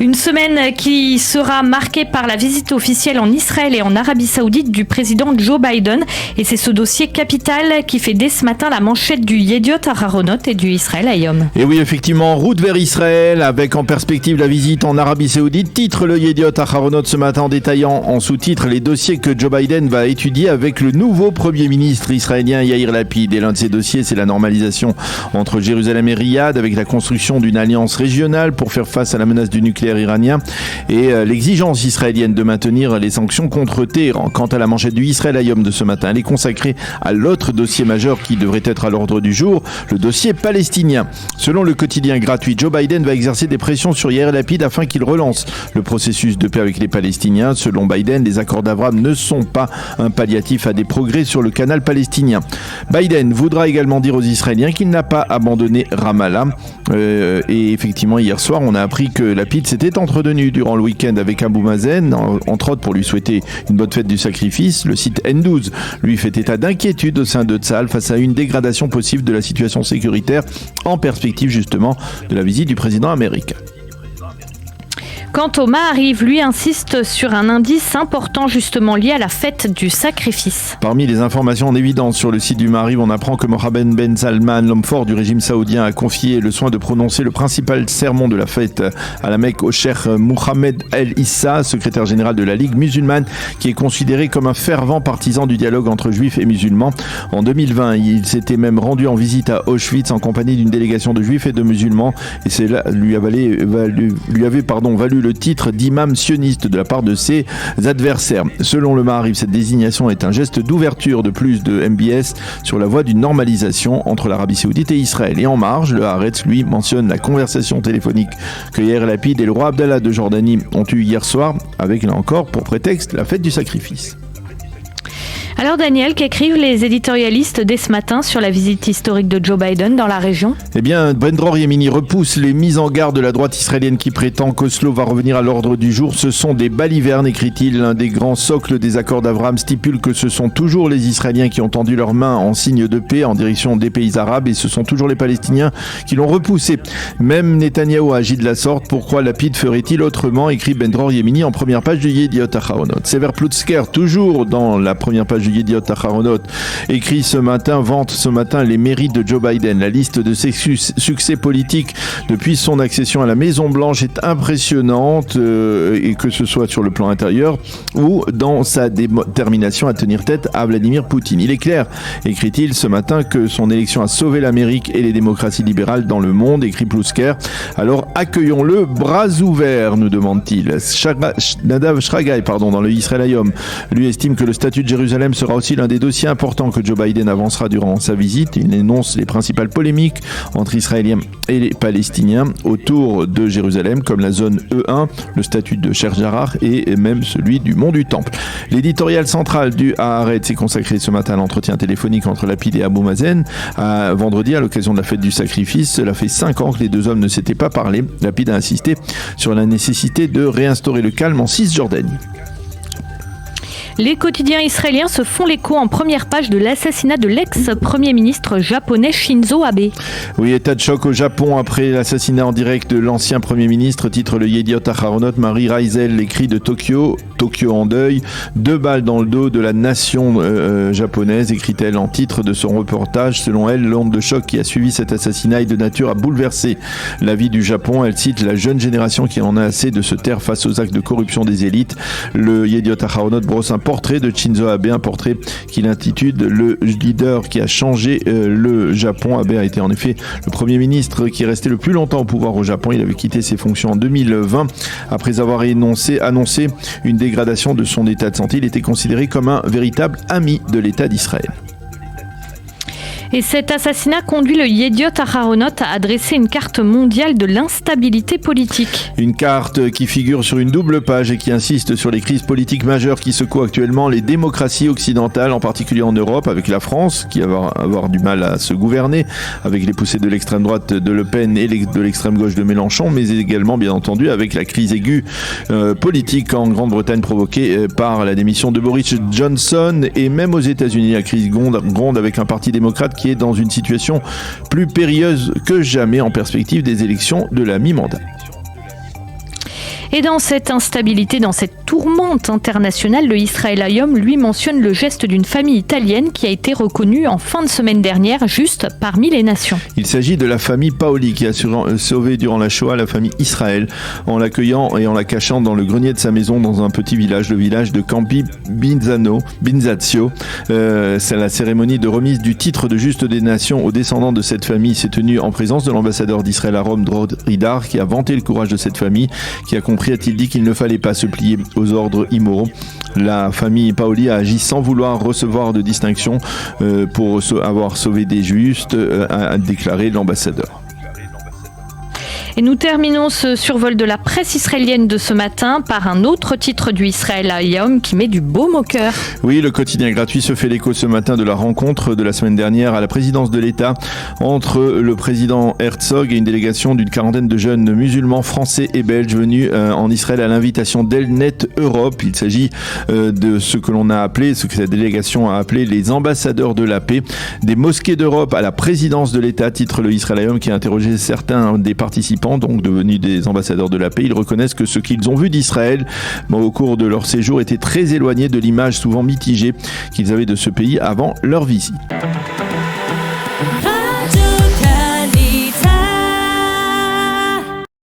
Une semaine qui sera marquée par la visite officielle en Israël et en Arabie Saoudite du président Joe Biden. Et c'est ce dossier capital qui fait dès ce matin la manchette du Yediot Aharonot et du Israël Hayom. Et oui, effectivement, route vers Israël avec en perspective la visite en Arabie Saoudite. Titre le Yediot Aharonot ce matin en détaillant en sous-titre les dossiers que Joe Biden va étudier avec le nouveau Premier ministre israélien Yair Lapid. Et l'un de ces dossiers, c'est la normalisation entre Jérusalem et Riyad avec la construction d'une alliance régionale pour faire face à la menace du nucléaire iranien et l'exigence israélienne de maintenir les sanctions contre Téhéran. Quant à la manchette du Israël Hayom de ce matin, elle est consacrée à l'autre dossier majeur qui devrait être à l'ordre du jour, le dossier palestinien. Selon le quotidien gratuit, Joe Biden va exercer des pressions sur Yair Lapid afin qu'il relance le processus de paix avec les Palestiniens. Selon Biden, les accords d'Abraham ne sont pas un palliatif à des progrès sur le canal palestinien. Biden voudra également dire aux Israéliens qu'il n'a pas abandonné Ramallah. Et effectivement, hier soir, on a appris que Lapid s'était entretenu durant le week-end avec Abou Mazen, entre autres pour lui souhaiter une bonne fête du sacrifice. Le site N12 lui fait état d'inquiétude au sein de Tsahal face à une dégradation possible de la situation sécuritaire en perspective justement de la visite du président américain. Quant au Maariv, lui insiste sur un indice important justement lié à la fête du sacrifice. Parmi les informations en évidence sur le site du Maariv, on apprend que Mohammed Ben Salman, l'homme fort du régime saoudien, a confié le soin de prononcer le principal sermon de la fête à la Mecque au cheikh Mohammed El Issa, secrétaire général de la Ligue musulmane, qui est considéré comme un fervent partisan du dialogue entre juifs et musulmans. En 2020, il s'était même rendu en visite à Auschwitz en compagnie d'une délégation de juifs et de musulmans, et cela lui avait valu le titre d'imam sioniste de la part de ses adversaires. Selon le Maariv, cette désignation est un geste d'ouverture de plus de MBS sur la voie d'une normalisation entre l'Arabie Saoudite et Israël. Et en marge, le Haaretz, lui, mentionne la conversation téléphonique que Yair Lapid et le roi Abdallah de Jordanie ont eue hier soir, avec là encore pour prétexte la fête du sacrifice. Alors Daniel, qu'écrivent les éditorialistes dès ce matin sur la visite historique de Joe Biden dans la région ? Eh bien, Ben Dror Yemini repousse les mises en garde de la droite israélienne qui prétend qu'Oslo va revenir à l'ordre du jour. Ce sont des balivernes, écrit-il. L'un des grands socles des accords d'Abraham stipule que ce sont toujours les Israéliens qui ont tendu leurs mains en signe de paix en direction des pays arabes et ce sont toujours les Palestiniens qui l'ont repoussé. Même Netanyahou agit de la sorte. Pourquoi Lapid ferait-il autrement ? Écrit Ben Dror Yemini en première page du Yediot Aharonot. Sever Plutzker, toujours dans la première page du Yediot Aharonot, vante ce matin les mérites de Joe Biden. La liste de ses succès politiques depuis son accession à la Maison Blanche est impressionnante, et que ce soit sur le plan intérieur ou dans sa détermination à tenir tête à Vladimir Poutine. Il est clair, écrit-il ce matin, que son élection a sauvé l'Amérique et les démocraties libérales dans le monde, écrit Plutzker. Alors accueillons-le bras ouverts, nous demande-t-il. Nadav Shragai, dans le Israël Hayom, lui estime que le statut de Jérusalem sera aussi l'un des dossiers importants que Joe Biden avancera durant sa visite. Il énonce les principales polémiques entre Israéliens et les Palestiniens autour de Jérusalem, comme la zone E1, le statut de Sheikh Jarrah et même celui du Mont du Temple. L'éditorial central du Haaretz s'est consacré ce matin à l'entretien téléphonique entre Lapid et Abou Mazen vendredi à l'occasion de la fête du sacrifice. Cela fait 5 ans que les deux hommes ne s'étaient pas parlé. Lapid a insisté sur la nécessité de réinstaurer le calme en Cisjordanie. Les quotidiens israéliens se font l'écho en première page de l'assassinat de l'ex-premier ministre japonais Shinzo Abe. Oui, état de choc au Japon après l'assassinat en direct de l'ancien premier ministre, titre le Yediot Aharonot. Marie Reisel, les cris de Tokyo en deuil, 2 balles dans le dos de la nation japonaise, écrit-elle en titre de son reportage. Selon elle, l'onde de choc qui a suivi cet assassinat est de nature à bouleverser la vie du Japon. Elle cite la jeune génération qui en a assez de se taire face aux actes de corruption des élites. Le Yediot Aharonot brosse un portrait de Shinzo Abe, un portrait qu'il intitule le leader qui a changé le Japon. Abe a été en effet le premier ministre qui est resté le plus longtemps au pouvoir au Japon. Il avait quitté ses fonctions en 2020 après avoir annoncé une dégradation de son état de santé. Il était considéré comme un véritable ami de l'État d'Israël. Et cet assassinat conduit le Yediot Aharonot à dresser une carte mondiale de l'instabilité politique. Une carte qui figure sur une double page et qui insiste sur les crises politiques majeures qui secouent actuellement les démocraties occidentales, en particulier en Europe, avec la France qui va avoir du mal à se gouverner, avec les poussées de l'extrême droite de Le Pen et de l'extrême gauche de Mélenchon, mais également, bien entendu, avec la crise aiguë politique en Grande-Bretagne provoquée par la démission de Boris Johnson, et même aux États-Unis, la crise gronde avec un parti démocrate qui qui est dans une situation plus périlleuse que jamais en perspective des élections de la mi-mandat. Et dans cette instabilité, dans cette tourmente internationale, le Israel Hayom, lui, mentionne le geste d'une famille italienne qui a été reconnue en fin de semaine dernière, juste parmi les nations. Il s'agit de la famille Paoli qui a sauvé durant la Shoah la famille Israël en l'accueillant et en la cachant dans le grenier de sa maison dans un petit village, le village de Campi Binzazio. C'est la cérémonie de remise du titre de juste des nations aux descendants de cette famille s'est tenue en présence de l'ambassadeur d'Israël à Rome, Dror Ridar, qui a vanté le courage de cette famille, qui a compris, a-t-il dit, qu'il ne fallait pas se plier aux ordres immoraux. La famille Paoli a agi sans vouloir recevoir de distinction pour avoir sauvé des Juifs, a déclaré l'ambassadeur. Et nous terminons ce survol de la presse israélienne de ce matin par un autre titre du Israel Hayom qui met du baume au cœur. Oui, le quotidien gratuit se fait l'écho ce matin de la rencontre de la semaine dernière à la présidence de l'État entre le président Herzog et une délégation d'une quarantaine de jeunes musulmans français et belges venus en Israël à l'invitation d'Elnet Europe. Il s'agit de ce que l'on a appelé, ce que cette délégation a appelé les ambassadeurs de la paix, des mosquées d'Europe à la présidence de l'État, titre le Israel Hayom qui a interrogé certains des participants, donc devenus des ambassadeurs de la paix. Ils reconnaissent que ce qu'ils ont vu d'Israël au cours de leur séjour était très éloigné de l'image souvent mitigée qu'ils avaient de ce pays avant leur visite.